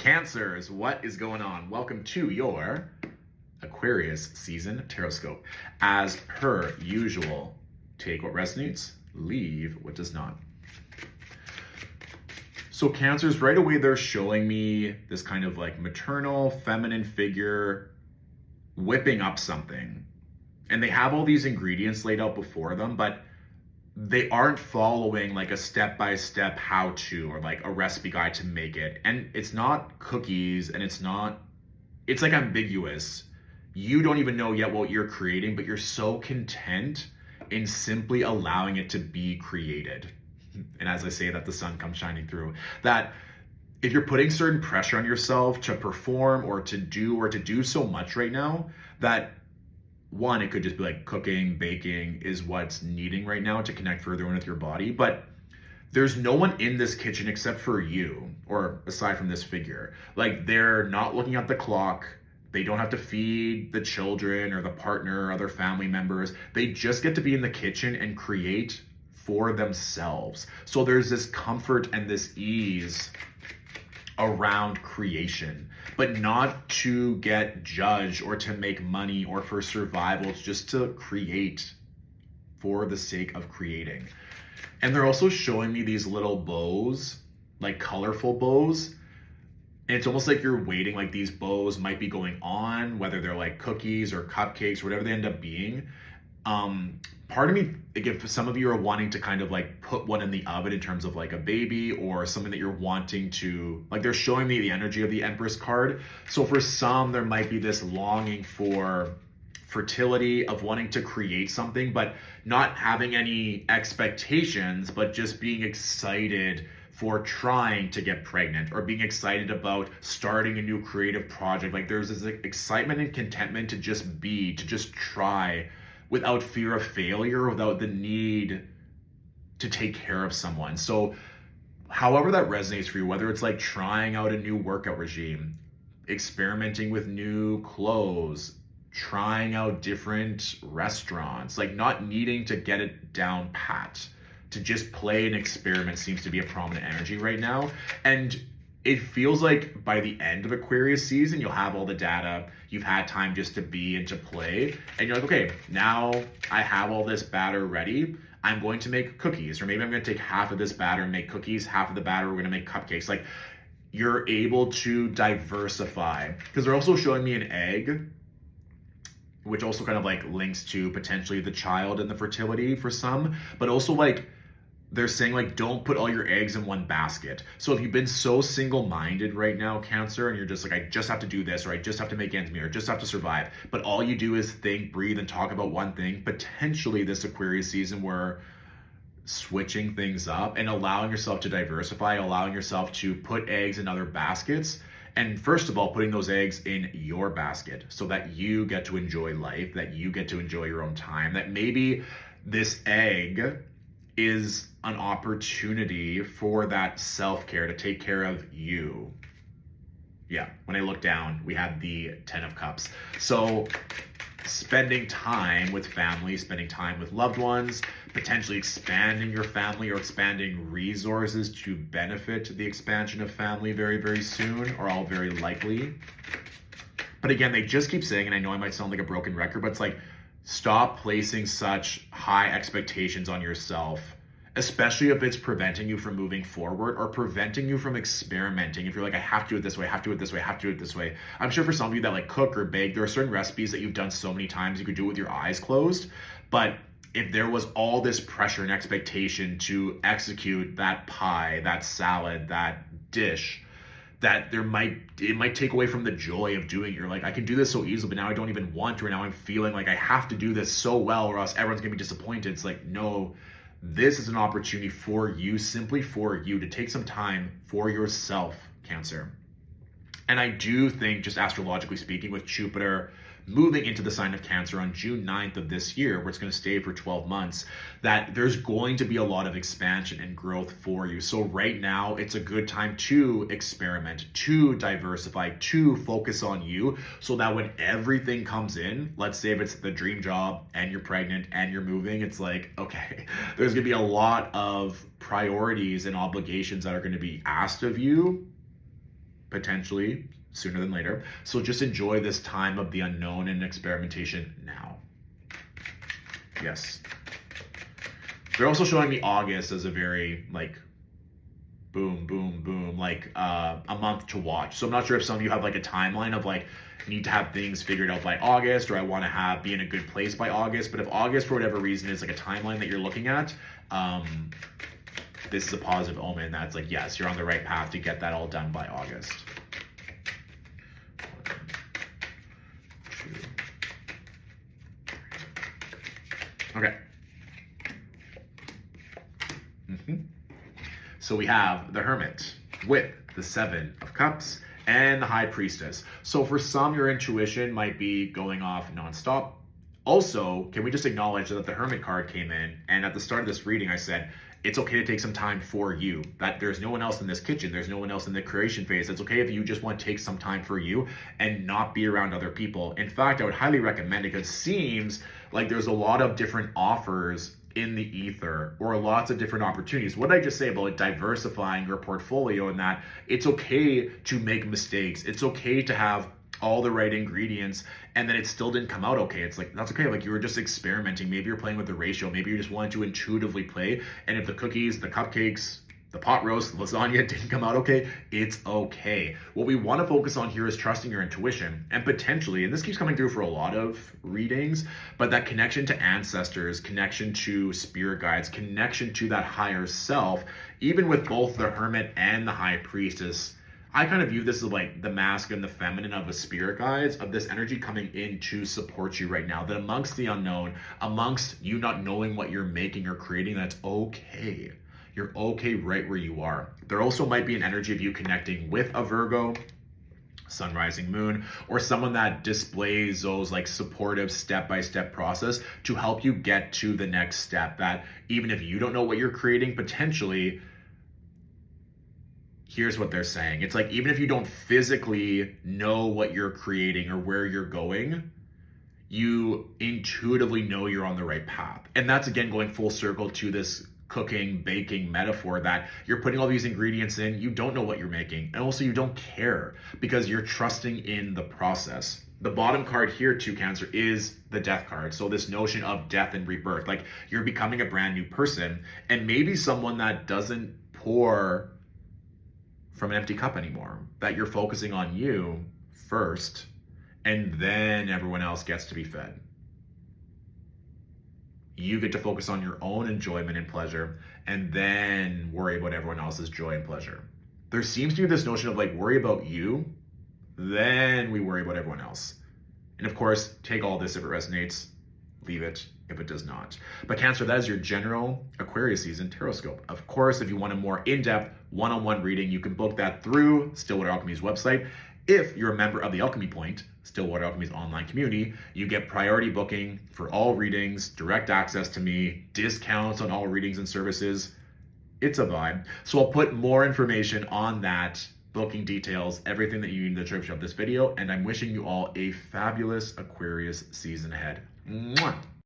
Cancers, what is going on? Welcome to your Aquarius Szn Tarotscope. As per usual, take what resonates, leave what does not. So Cancers, right away they're showing me this kind of like maternal, feminine figure whipping up something. And they have all these ingredients laid out before them, but they aren't following like a step-by-step how-to or like a recipe guide to make it. And it's not cookies and it's like ambiguous. You don't even know yet what you're creating, but you're so content in simply allowing it to be created. And as I say that, the sun comes shining through. That if you're putting certain pressure on yourself to perform or to do so much right now, that one, it could just be like cooking, baking is what's needing right now to connect further in with your body. But there's no one in this kitchen except for you, or aside from this figure. Like, they're not looking at the clock. They don't have to feed the children or the partner or other family members. They just get to be in the kitchen and create for themselves. So there's this comfort and this ease around creation, but not to get judged or to make money or for survival. It's just to create for the sake of creating. And they're also showing me these little bows, like colorful bows. And it's almost like you're waiting, like these bows might be going on, whether they're like cookies or cupcakes or whatever they end up being. Part of me, like, if some of you are wanting to kind of like put one in the oven in terms of like a baby or something that you're wanting to, like, they're showing me the energy of the Empress card. So for some, there might be this longing for fertility, of wanting to create something, but not having any expectations, but just being excited for trying to get pregnant or being excited about starting a new creative project. Like, there's this excitement and contentment to just be, to just try, without fear of failure, without the need to take care of someone. So however that resonates for you, whether it's like trying out a new workout regime, experimenting with new clothes, trying out different restaurants, like not needing to get it down pat, to just play and experiment seems to be a prominent energy right now. And it feels like by the end of Aquarius season, you'll have all the data, you've had time just to be and to play, and you're like, okay, now I have all this batter ready, I'm going to make cookies, or maybe I'm going to take half of this batter and make cookies, half of the batter we're going to make cupcakes. Like, you're able to diversify, because they're also showing me an egg, which also kind of like links to potentially the child and the fertility for some, but also like they're saying, like, don't put all your eggs in one basket. So if you've been so single-minded right now, Cancer, and you're just like, I just have to do this, or I just have to make ends meet, or just have to survive, but all you do is think, breathe, and talk about one thing, potentially this Aquarius season, we're switching things up and allowing yourself to diversify, allowing yourself to put eggs in other baskets. And first of all, putting those eggs in your basket so that you get to enjoy life, that you get to enjoy your own time, that maybe this egg is an opportunity for that self-care, to take care of you. Yeah, when I look down, we had the 10 of Cups. So spending time with family, spending time with loved ones, potentially expanding your family or expanding resources to benefit the expansion of family very, very soon, are all very likely. But again, they just keep saying, and I know I might sound like a broken record, but it's like, stop placing such high expectations on yourself, especially if it's preventing you from moving forward or preventing you from experimenting. If you're like, I have to do it this way, I have to do it this way, I have to do it this way. I'm sure for some of you that like cook or bake, there are certain recipes that you've done so many times, you could do it with your eyes closed. But if there was all this pressure and expectation to execute that pie, that salad, that dish, that it might take away from the joy of doing it. You're like, I can do this so easily, but now I don't even want to, or now I'm feeling like I have to do this so well or else everyone's gonna be disappointed. It's like, no, this is an opportunity for you, simply for you, to take some time for yourself, Cancer. And I do think, just astrologically speaking, with Jupiter moving into the sign of Cancer on June 9th of this year, where it's going to stay for 12 months, that there's going to be a lot of expansion and growth for you. So right now, it's a good time to experiment, to diversify, to focus on you, so that when everything comes in, let's say if it's the dream job and you're pregnant and you're moving, it's like, okay, there's going to be a lot of priorities and obligations that are going to be asked of you. potentially sooner than later. So just enjoy this time of the unknown and experimentation now. Yes. They're also showing me August as a very like boom, boom, boom, like a month to watch. So I'm not sure if some of you have like a timeline of like need to have things figured out by August, or I want to be in a good place by August. But if August for whatever reason is like a timeline that you're looking at, this is a positive omen. That's like, yes, you're on the right path to get that all done by August. 1, 2, 3. Okay. So we have the Hermit with the 7 of Cups and the High Priestess. So for some, your intuition might be going off nonstop. Also, can we just acknowledge that the Hermit card came in, and at the start of this reading, I said, it's okay to take some time for you. That there's no one else in this kitchen. There's no one else in the creation phase. It's okay if you just want to take some time for you and not be around other people. In fact, I would highly recommend it because it seems like there's a lot of different offers in the ether, or lots of different opportunities. What did I just say about diversifying your portfolio, and that it's okay to make mistakes. It's okay to have all the right ingredients and then it still didn't come out okay. It's like, that's okay. Like, you were just experimenting. Maybe you're playing with the ratio. Maybe you just wanted to intuitively play. And if the cookies, the cupcakes, the pot roast, the lasagna didn't come out okay, it's okay. What we want to focus on here is trusting your intuition, and potentially, and this keeps coming through for a lot of readings, but that connection to ancestors, connection to spirit guides, connection to that higher self, even with both the Hermit and the High Priestess. I kind of view this as like the masculine and the feminine of the spirit guides, of this energy coming in to support you right now. That amongst the unknown, amongst you not knowing what you're making or creating, that's okay. You're okay right where you are. There also might be an energy of you connecting with a Virgo, sun, rising, moon, or someone that displays those like supportive step-by-step process to help you get to the next step. That even if you don't know what you're creating, potentially, here's what they're saying. It's like, even if you don't physically know what you're creating or where you're going, you intuitively know you're on the right path. And that's, again, going full circle to this cooking, baking metaphor, that you're putting all these ingredients in, you don't know what you're making, and also you don't care because you're trusting in the process. The bottom card here too, Cancer, is the Death card. So this notion of death and rebirth, like you're becoming a brand new person, and maybe someone that doesn't pour from an empty cup anymore, that you're focusing on you first, and then everyone else gets to be fed. You get to focus on your own enjoyment and pleasure, and then worry about everyone else's joy and pleasure. There seems to be this notion of like, worry about you, then we worry about everyone else. And of course, take all this if it resonates, leave it if it does not. But Cancer, that is your general Aquarius season Tarotscope. Of course, if you want a more in-depth one-on-one reading, you can book that through Stillwater Alchemy's website. If you're a member of the Alchemy Point, Stillwater Alchemy's online community, you get priority booking for all readings, direct access to me, discounts on all readings and services. It's a vibe. So I'll put more information on that, booking details, everything that you need in the description of this video. And I'm wishing you all a fabulous Aquarius season ahead. Mwah!